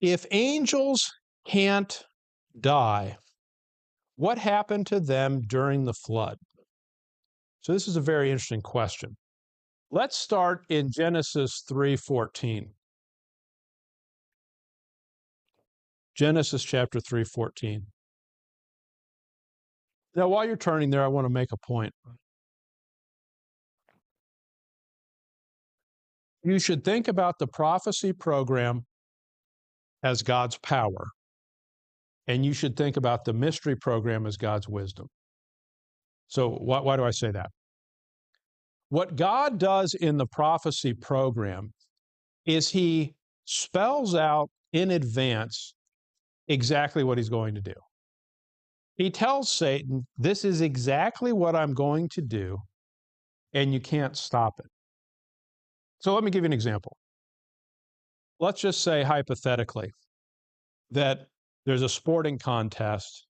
If angels can't die, what happened to them during the flood? So this is a very interesting question. Let's start in Genesis 3:14. Genesis chapter 3:14. Now, while you're turning there, I want to make a point. You should think about the prophecy program as God's power, and you should think about the mystery program as God's wisdom. So why do I say that? What God does in the prophecy program is he spells out in advance exactly what he's going to do. He tells Satan, this is exactly what I'm going to do, and you can't stop it. So let me give you an example. Let's just say hypothetically that there's a sporting contest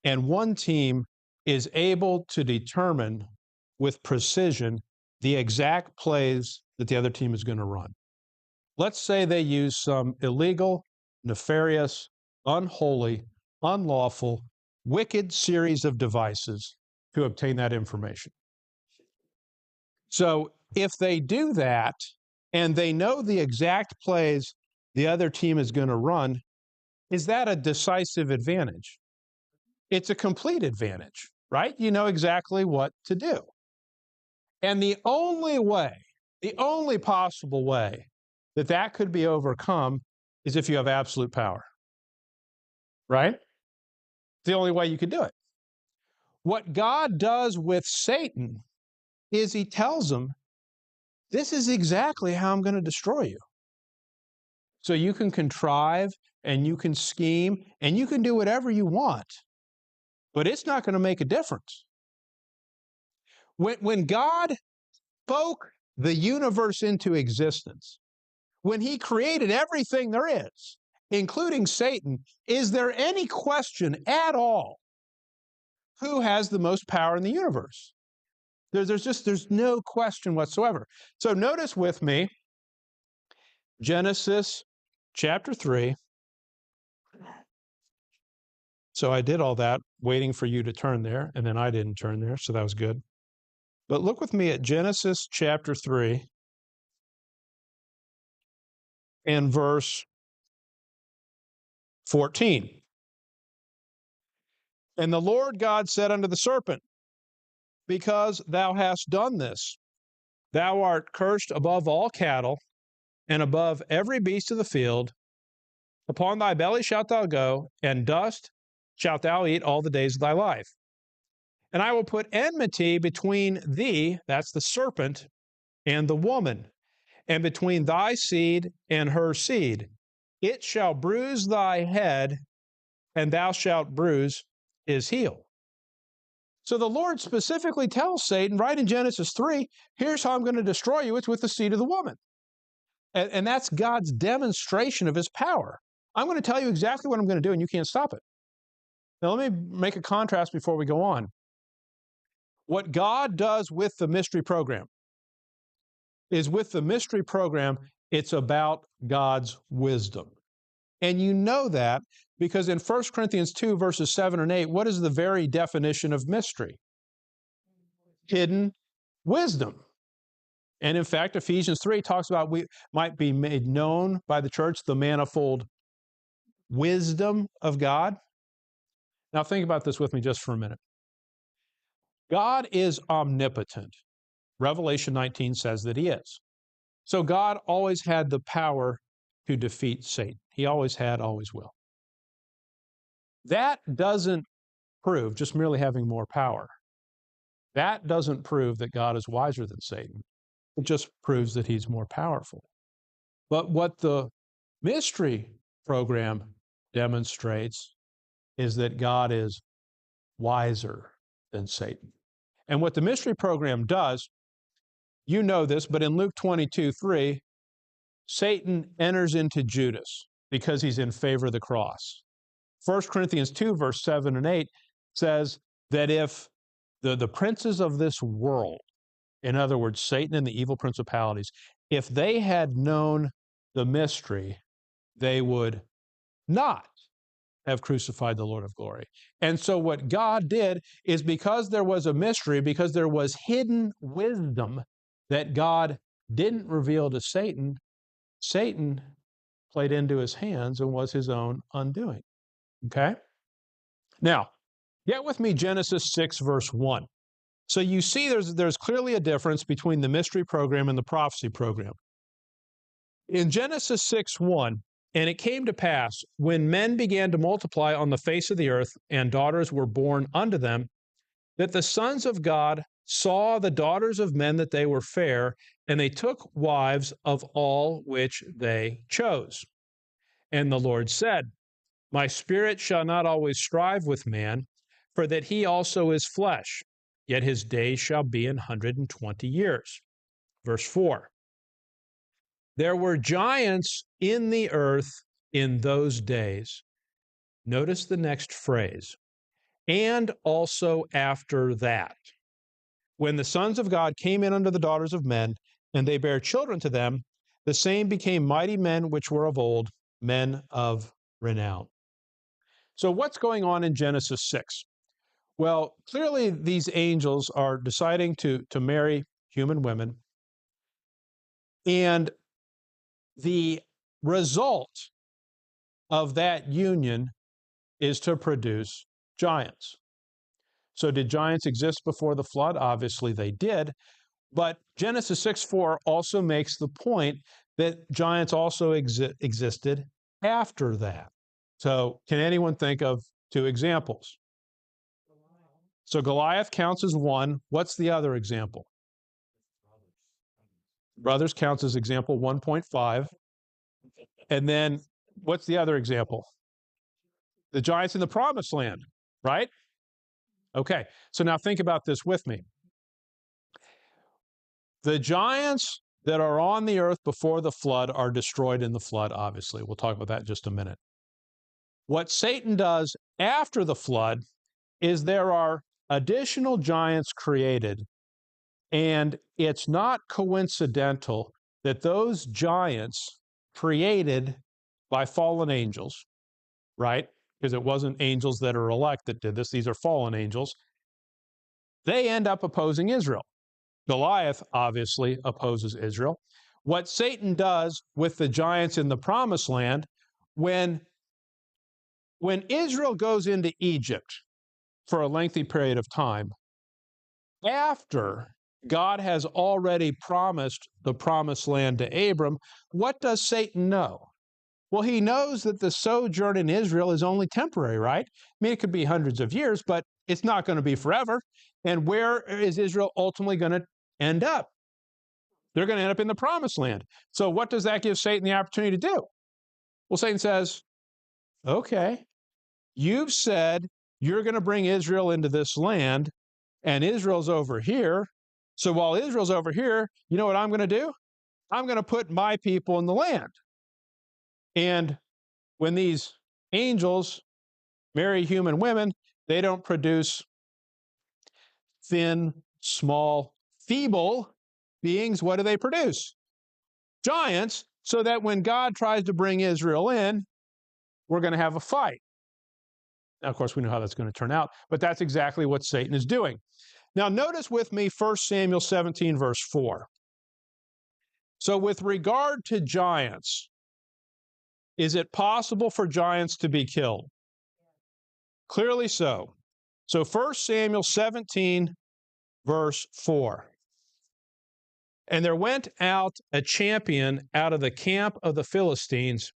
and one team is able to determine with precision the exact plays that the other team is going to run. Let's say they use some illegal, nefarious, unholy, unlawful, wicked series of devices to obtain that information. So if they do that and they know the exact plays the other team is going to run, is that a decisive advantage? It's a complete advantage, right? You know exactly what to do. And the only possible way that that could be overcome is if you have absolute power, right? The only way you could do it. What God does with Satan is he tells him, this is exactly how I'm going to destroy you. So you can contrive and you can scheme and you can do whatever you want, but it's not going to make a difference. When God spoke the universe into existence, when he created everything there is, including Satan, is there any question at all who has the most power in the universe? There's no question whatsoever. So notice with me, Genesis chapter 3. So I did all that waiting for you to turn there, and then I didn't turn there, so that was good. But look with me at Genesis chapter 3 and verse 14. And the Lord God said unto the serpent, because thou hast done this, thou art cursed above all cattle, and above every beast of the field. Upon thy belly shalt thou go, and dust shalt thou eat all the days of thy life. And I will put enmity between thee, that's the serpent, and the woman, and between thy seed and her seed. It shall bruise thy head, and thou shalt bruise his heel. So the Lord specifically tells Satan right in Genesis 3, here's how I'm going to destroy you. It's with the seed of the woman. And that's God's demonstration of his power. I'm going to tell you exactly what I'm going to do, and you can't stop it. Now, let me make a contrast before we go on. What God does with the mystery program is with the mystery program, it's about God's wisdom. And you know that because in 1 Corinthians 2, verses 7 and 8, what is the very definition of mystery? Hidden wisdom. And in fact, Ephesians 3 talks about we might be made known by the church the manifold wisdom of God. Now think about this with me just for a minute. God is omnipotent. Revelation 19 says that he is. So God always had the power to defeat Satan. He always had, always will. That doesn't prove, just merely having more power, that doesn't prove that God is wiser than Satan. It just proves that he's more powerful. But what the mystery program demonstrates is that God is wiser than Satan. And what the mystery program does, you know this, but in Luke 22:3, Satan enters into Judas because he's in favor of the cross. 1 Corinthians 2, verse 7 and 8 says that if the princes of this world, in other words, Satan and the evil principalities, if they had known the mystery, they would not have crucified the Lord of glory. And so, what God did is because there was a mystery, because there was hidden wisdom that God didn't reveal to Satan, Satan played into his hands and was his own undoing. Okay? Now, get with me Genesis 6, verse 1. So you see there's clearly a difference between the mystery program and the prophecy program. In Genesis 6:1, and it came to pass, when men began to multiply on the face of the earth, and daughters were born unto them, that the sons of God saw the daughters of men that they were fair, and they took wives of all which they chose. And the Lord said, My spirit shall not always strive with man, for that he also is flesh, yet his days shall be 120 years. Verse 4. There were giants in the earth in those days. Notice the next phrase. And also after that, when the sons of God came in unto the daughters of men, and they bare children to them, the same became mighty men which were of old, men of renown. So what's going on in Genesis 6? Well, clearly these angels are deciding to marry human women. And the result of that union is to produce giants. So did giants exist before the flood? Obviously they did. But Genesis 6:4 also makes the point that giants also existed after that. So can anyone think of two examples? So Goliath counts as one. What's the other example? Brothers counts as example 1.5. And then what's the other example? The giants in the promised land, right? Okay, so now think about this with me. The giants that are on the earth before the flood are destroyed in the flood, obviously. We'll talk about that in just a minute. What Satan does after the flood is there are additional giants created, and it's not coincidental that those giants created by fallen angels, right? Because it wasn't angels that are elect that did this. These are fallen angels. They end up opposing Israel. Goliath obviously opposes Israel. What Satan does with the giants in the promised land, when Israel goes into Egypt for a lengthy period of time, after God has already promised the promised land to Abram, what does Satan know? Well, he knows that the sojourn in Israel is only temporary, right? I mean, it could be hundreds of years, but it's not going to be forever. And where is Israel ultimately going to end up? They're going to end up in the promised land. So what does that give Satan the opportunity to do? Well, Satan says, okay, you've said you're going to bring Israel into this land, and Israel's over here. So while Israel's over here, you know what I'm going to do? I'm going to put my people in the land. And when these angels marry human women, they don't produce thin, small, feeble beings. What do they produce? Giants, so that when God tries to bring Israel in, we're going to have a fight. Now, of course, we know how that's going to turn out, but that's exactly what Satan is doing. Now, notice with me 1 Samuel 17, verse 4. So with regard to giants, is it possible for giants to be killed? Clearly so. So 1 Samuel 17, verse 4. And there went out a champion out of the camp of the Philistines,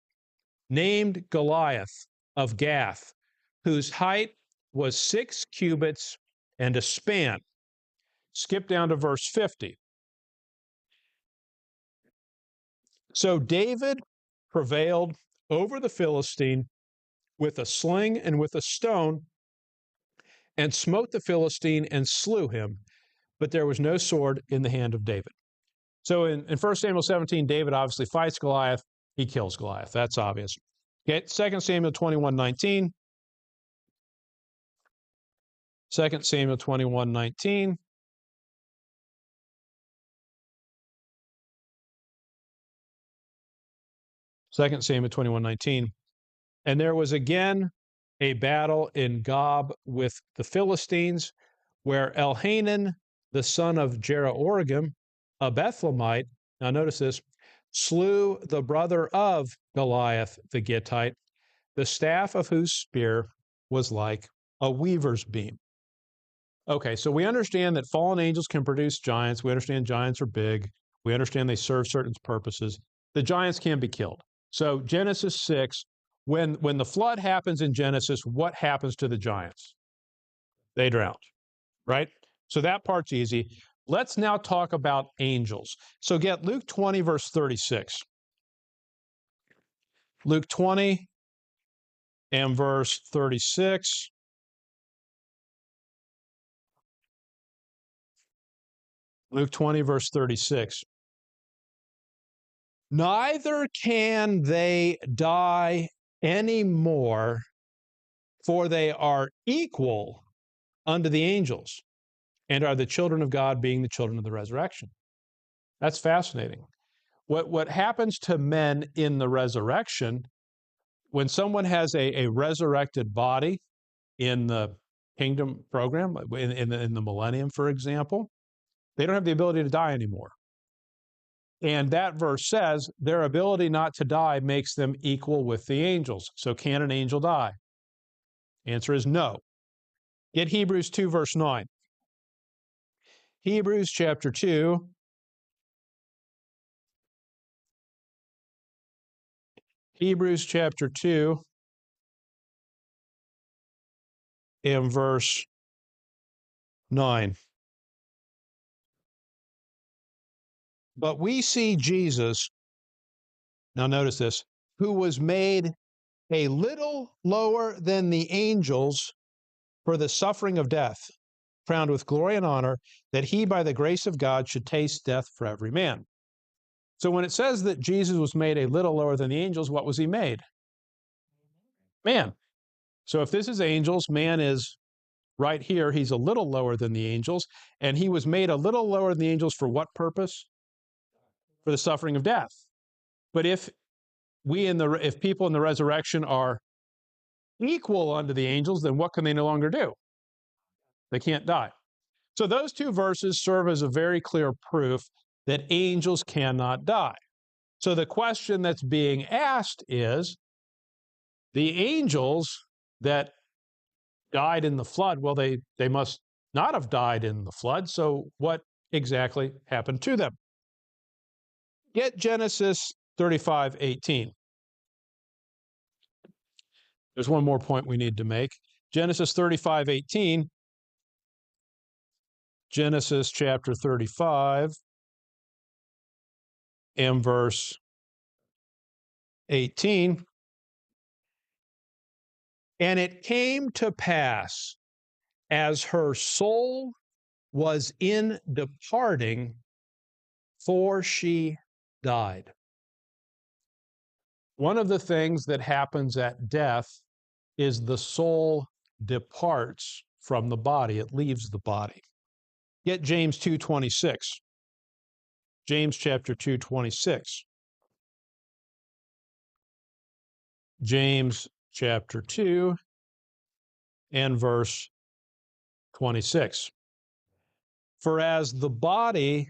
named Goliath of Gath, whose height was 6 cubits and a span. Skip down to verse 50. So David prevailed over the Philistine with a sling and with a stone, and smote the Philistine and slew him, but there was no sword in the hand of David. So in 1 Samuel 17, David obviously fights Goliath. He kills Goliath. That's obvious. Okay, 2 Samuel 21:19. 2 Samuel 21:19. Second Samuel 21:19. And there was again a battle in Gob with the Philistines, where Elhanan, the son of Jeroboam, a Bethlehemite, now notice this, slew the brother of Goliath the Gittite, the staff of whose spear was like a weaver's beam. Okay, so we understand that fallen angels can produce giants. We understand giants are big. We understand they serve certain purposes. The giants can be killed. So Genesis 6, when the flood happens in Genesis, what happens to the giants? They drowned, right? So that part's easy. Let's now talk about angels. So get Luke 20, verse 36. Luke 20 and verse 36. Luke 20, verse 36. Neither can they die any more, for they are equal unto the angels, and are the children of God, being the children of the resurrection. That's fascinating. What happens to men in the resurrection, when someone has a resurrected body in the kingdom program, in the millennium, for example, they don't have the ability to die anymore. And that verse says their ability not to die makes them equal with the angels. So can an angel die? Answer is no. Get Hebrews 2, verse 9. Hebrews chapter 2. Hebrews chapter 2 and verse 9. But we see Jesus, now notice this, who was made a little lower than the angels for the suffering of death, crowned with glory and honor, that he by the grace of God should taste death for every man. So when it says that Jesus was made a little lower than the angels, what was he made? Man. So if this is angels, man is right here. He's a little lower than the angels, and he was made a little lower than the angels for what purpose? For the suffering of death. But if people in the resurrection are equal unto the angels, then what can they no longer do? They can't die. So those two verses serve as a very clear proof that angels cannot die. So the question that's being asked is, the angels that died in the flood, well, they must not have died in the flood, so what exactly happened to them? Get Genesis 35:18. There's one more point we need to make. Genesis 35:18, Genesis chapter 35 and verse 18. And it came to pass, as her soul was in departing, for she died. One of the things that happens at death is the soul departs from the body. It leaves the body. Get James 2:26. James chapter 2:26. James chapter 2 and verse 26. For as the body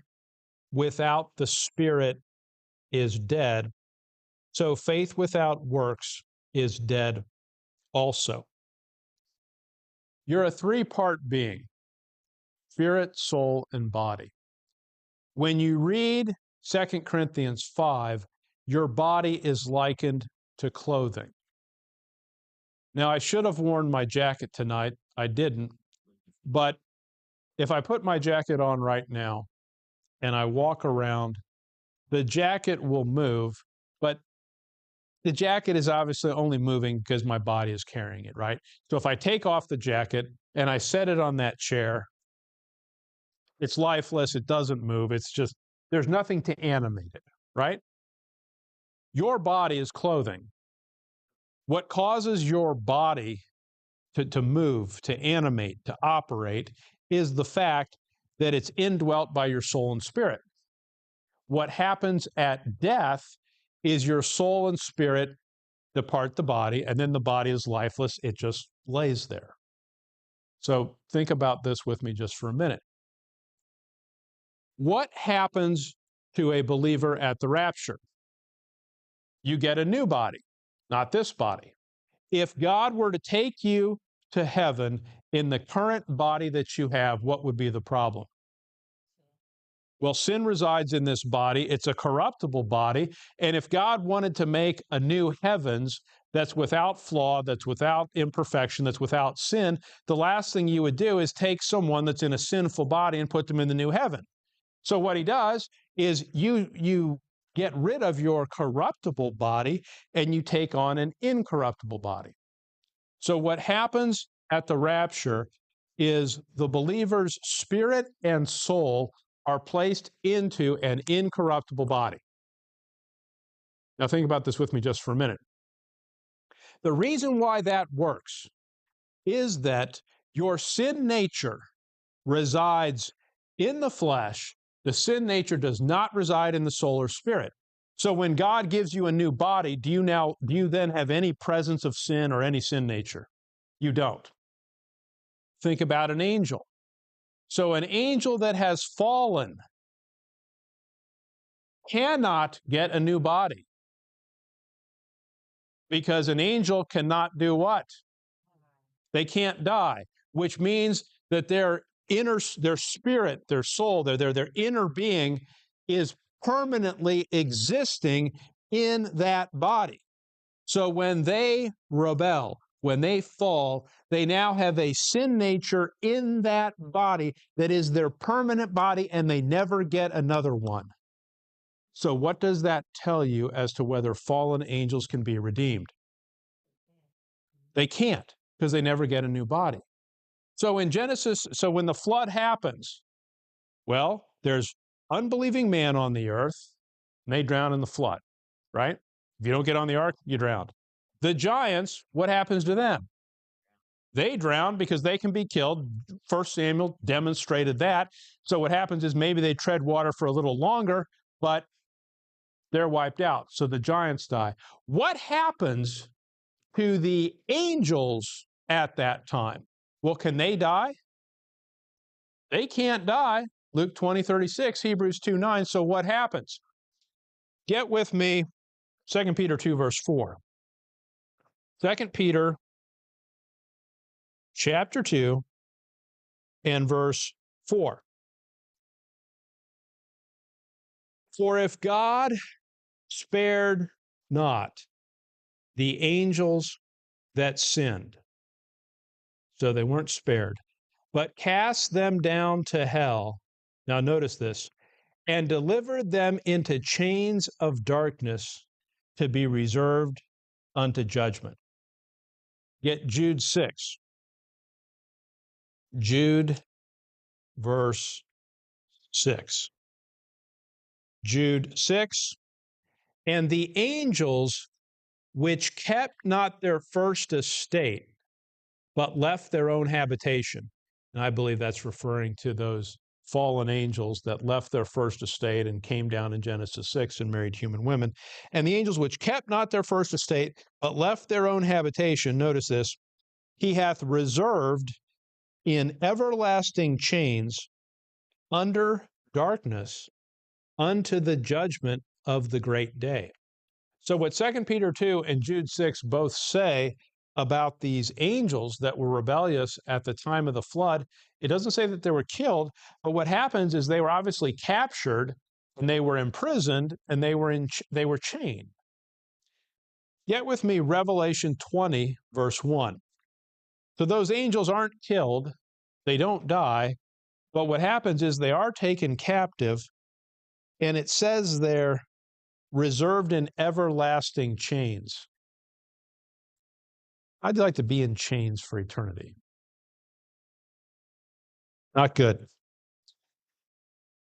without the spirit is dead, so faith without works is dead also. You're a three-part being: spirit, soul, and body. When you read 2 Corinthians 5, your body is likened to clothing. Now, I should have worn my jacket tonight. I didn't. But if I put my jacket on right now and I walk around, the jacket will move, but the jacket is obviously only moving because my body is carrying it, right? So if I take off the jacket and I set it on that chair, it's lifeless, it doesn't move, it's just, there's nothing to animate it, right? Your body is clothing. What causes your body to move, to animate, to operate, is the fact that it's indwelt by your soul and spirit. What happens at death is your soul and spirit depart the body, and then the body is lifeless. It just lays there. So think about this with me just for a minute. What happens to a believer at the rapture? You get a new body, not this body. If God were to take you to heaven in the current body that you have, what would be the problem? Well, sin resides in this body. It's a corruptible body. And if God wanted to make a new heavens that's without flaw, that's without imperfection, that's without sin, the last thing you would do is take someone that's in a sinful body and put them in the new heaven. So what he does is you get rid of your corruptible body and you take on an incorruptible body. So what happens at the rapture is the believer's spirit and soul are placed into an incorruptible body. Now think about this with me just for a minute. The reason why that works is that your sin nature resides in the flesh. The sin nature does not reside in the soul or spirit. So when God gives you a new body, do you then have any presence of sin or any sin nature? You don't. Think about an angel. So an angel that has fallen cannot get a new body because an angel cannot do what? They can't die, which means that their spirit, their soul, their inner being is permanently existing in that body. So when they rebel, when they fall, they now have a sin nature in that body that is their permanent body, and they never get another one. So what does that tell you as to whether fallen angels can be redeemed? They can't, because they never get a new body. So in Genesis, so when the flood happens, well, there's unbelieving man on the earth, and they drown in the flood, right? If you don't get on the ark, you drown. The giants, what happens to them? They drown because they can be killed. 1 Samuel demonstrated that. So what happens is maybe they tread water for a little longer, but they're wiped out. So the giants die. What happens to the angels at that time? Well, can they die? They can't die. Luke 20:36, Hebrews 2:9. So what happens? Get with me, 2 Peter 2, verse 4. 2 Peter chapter 2 and verse 4. For if God spared not the angels that sinned, so they weren't spared, but cast them down to hell. Now notice this, and delivered them into chains of darkness to be reserved unto judgment. Get Jude 6. Jude verse 6. Jude 6. And the angels which kept not their first estate, but left their own habitation. And I believe that's referring to those fallen angels that left their first estate and came down in Genesis 6 and married human women. And the angels which kept not their first estate, but left their own habitation, notice this, he hath reserved in everlasting chains under darkness unto the judgment of the great day. So what 2 Peter 2 and Jude 6 both say about these angels that were rebellious at the time of the flood, it doesn't say that they were killed, but what happens is they were obviously captured and they were imprisoned and they were chained. Get with me Revelation 20, verse 1. So those angels aren't killed, they don't die, but what happens is they are taken captive, and it says they're reserved in everlasting chains. I'd like to be in chains for eternity. Not good.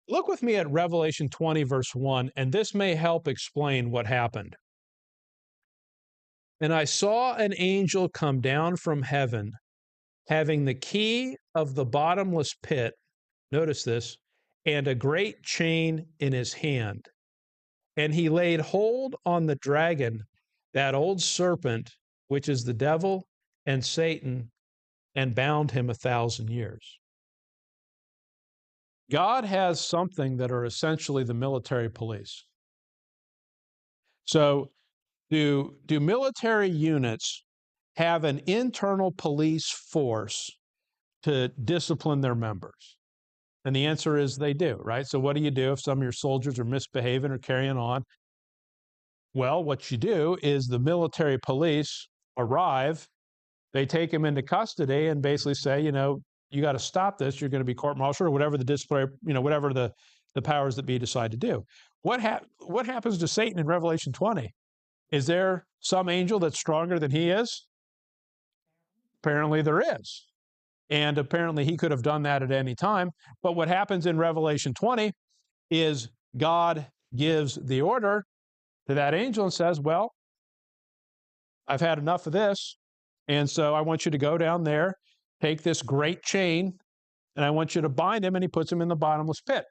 Look with me at Revelation 20, verse 1, and this may help explain what happened. And I saw an angel come down from heaven, having the key of the bottomless pit, notice this, and a great chain in his hand. And he laid hold on the dragon that old serpent, which is the devil and Satan, and bound him 1,000 years. God has something that are essentially the military police. So, do military units have an internal police force to discipline their members? And the answer is they do, right? So what do you do if some of your soldiers are misbehaving or carrying on? Well, what you do is the military police arrive, they take him into custody and basically say, you got to stop this. You're going to be court-martialed or whatever the disciplinary, whatever the powers that be decide to do. What happens to Satan in Revelation 20? Is there some angel that's stronger than he is? Apparently there is. And apparently he could have done that at any time. But what happens in Revelation 20 is God gives the order to that angel and says, well, I've had enough of this. And so I want you to go down there, take this great chain, and I want you to bind him, and he puts him in the bottomless pit.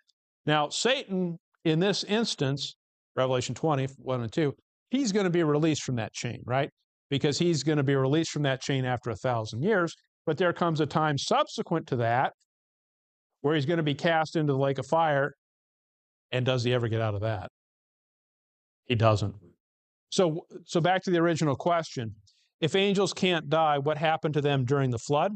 Now, Satan, in this instance, Revelation 20, 1 and 2, he's going to be released from that chain, right? Because he's going to be released from that chain after 1,000 years. But there comes a time subsequent to that where he's going to be cast into the lake of fire. And does he ever get out of that? He doesn't. So back to the original question. If angels can't die, what happened to them during the flood?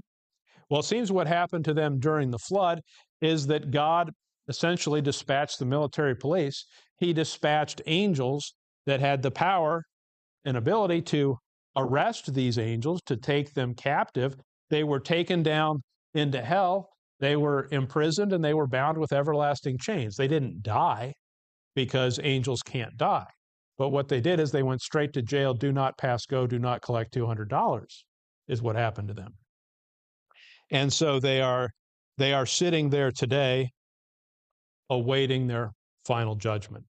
Well, it seems what happened to them during the flood is that God essentially dispatched the military police. He dispatched angels that had the power and ability to arrest these angels, to take them captive. They were taken down into hell. They were imprisoned and they were bound with everlasting chains. They didn't die because angels can't die. But what they did is they went straight to jail. Do not pass go. Do not collect $200 is what happened to them. And so they are sitting there today awaiting their final judgment.